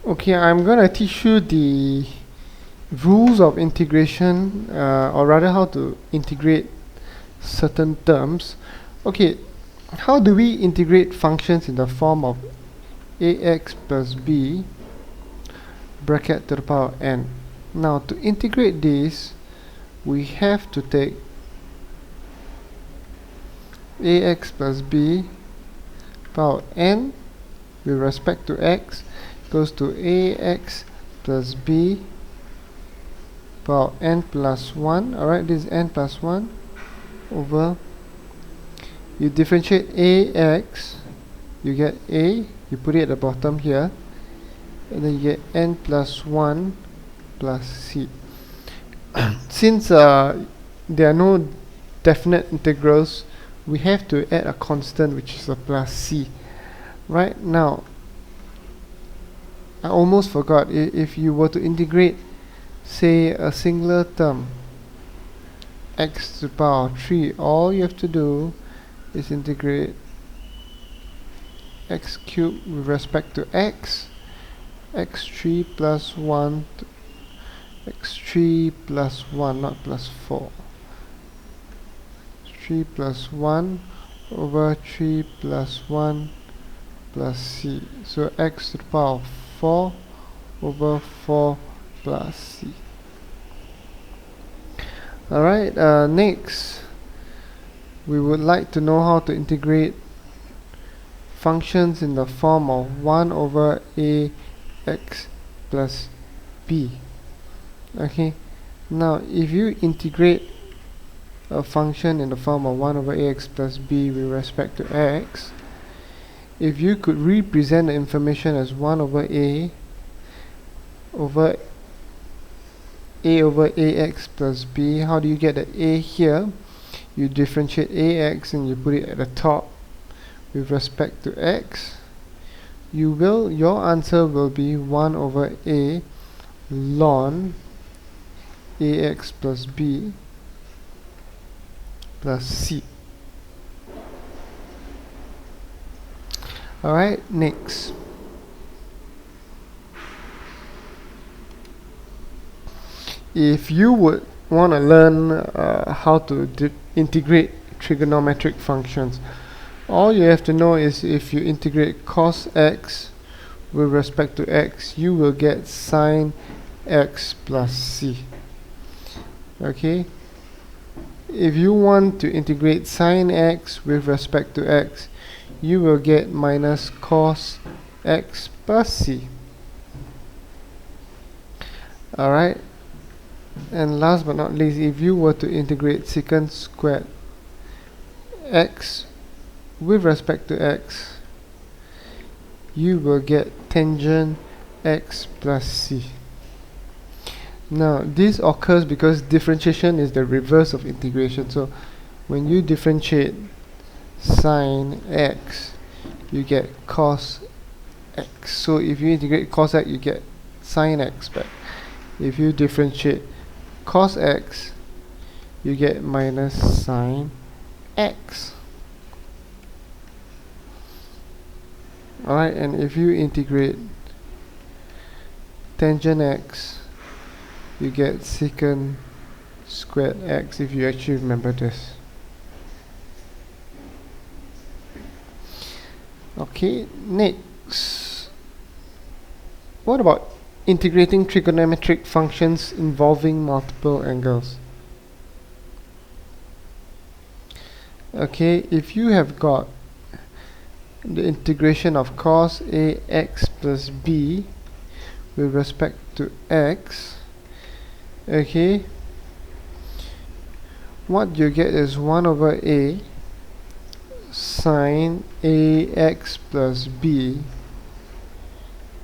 Okay, I'm gonna teach you the rules of integration, or rather how to integrate certain terms. Okay, how do we integrate functions in the form of ax plus b bracket to the power n? Now, to integrate this, we have to take ax plus b power n with respect to x goes to ax plus b power n plus 1. Alright, this is n plus 1 over, you differentiate ax, you get a, you put it at the bottom here, and then you get n plus 1 plus c. Since there are no definite integrals, we have to add a constant, which is a plus c. Right now, I almost forgot, if you were to integrate, say, a singular term, x to the power 3, all you have to do is integrate x cubed with respect to x, x3 plus 1 to x3 plus 1, not plus 4, 3 plus 1 over 3 plus 1 plus c. So x to the power 4 over 4 plus c. Alright, next we would like to know how to integrate functions in the form of 1 over ax plus b. Okay, now if you integrate a function in the form of 1 over ax plus b with respect to x, if you could represent the information as 1 over a over ax plus b, how do you get the a here? You differentiate ax and you put it at the top with respect to x. Your answer will be 1 over a ln ax plus b plus c. Alright, next. If you would want to learn how to integrate trigonometric functions, all you have to know is if you integrate cos x with respect to x, you will get sin x plus c. Okay, if you want to integrate sin x with respect to x, you will get minus cos x plus c. Alright, and last but not least, if you were to integrate secant squared x with respect to x, you will get tangent x plus c. Now, this occurs because differentiation is the reverse of integration. So, when you differentiate sin x, you get cos x. So, if you integrate cos x, you get sin x back. If you differentiate cos x, you get minus sin x. Alright, and if you integrate tangent x, you get secant squared x, if you actually remember this. Okay, next. What about integrating trigonometric functions involving multiple angles? Okay, if you have got the integration of cos ax plus b with respect to x, okay, what you get is 1 over a sin ax plus b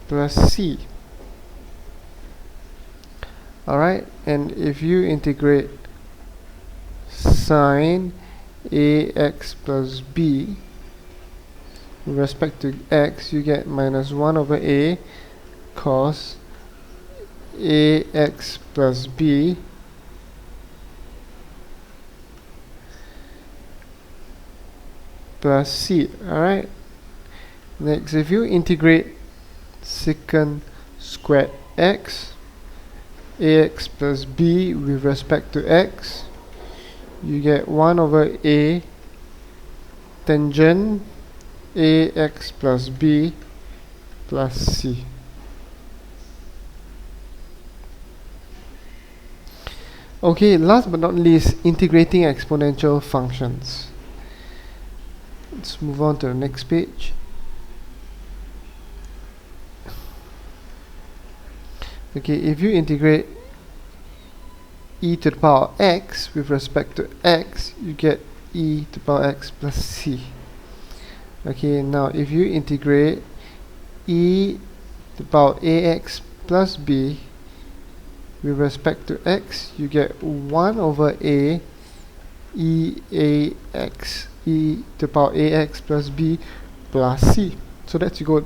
plus c. Alright, and if you integrate sin ax plus b with respect to x, you get minus 1 over a cos ax plus b plus c. Alright, next, if you integrate secant squared x, ax plus b with respect to x, you get 1 over a tangent ax plus b plus c. Okay, last but not least, integrating exponential functions. Let's move on to the next page. Okay, if you integrate e to the power x with respect to x, you get e to the power x plus c. Okay, now if you integrate e to the power ax plus b with respect to x, you get 1 over a ax, e to the power ax plus b plus c. So that's good.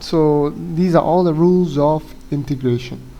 So these are all the rules of integration.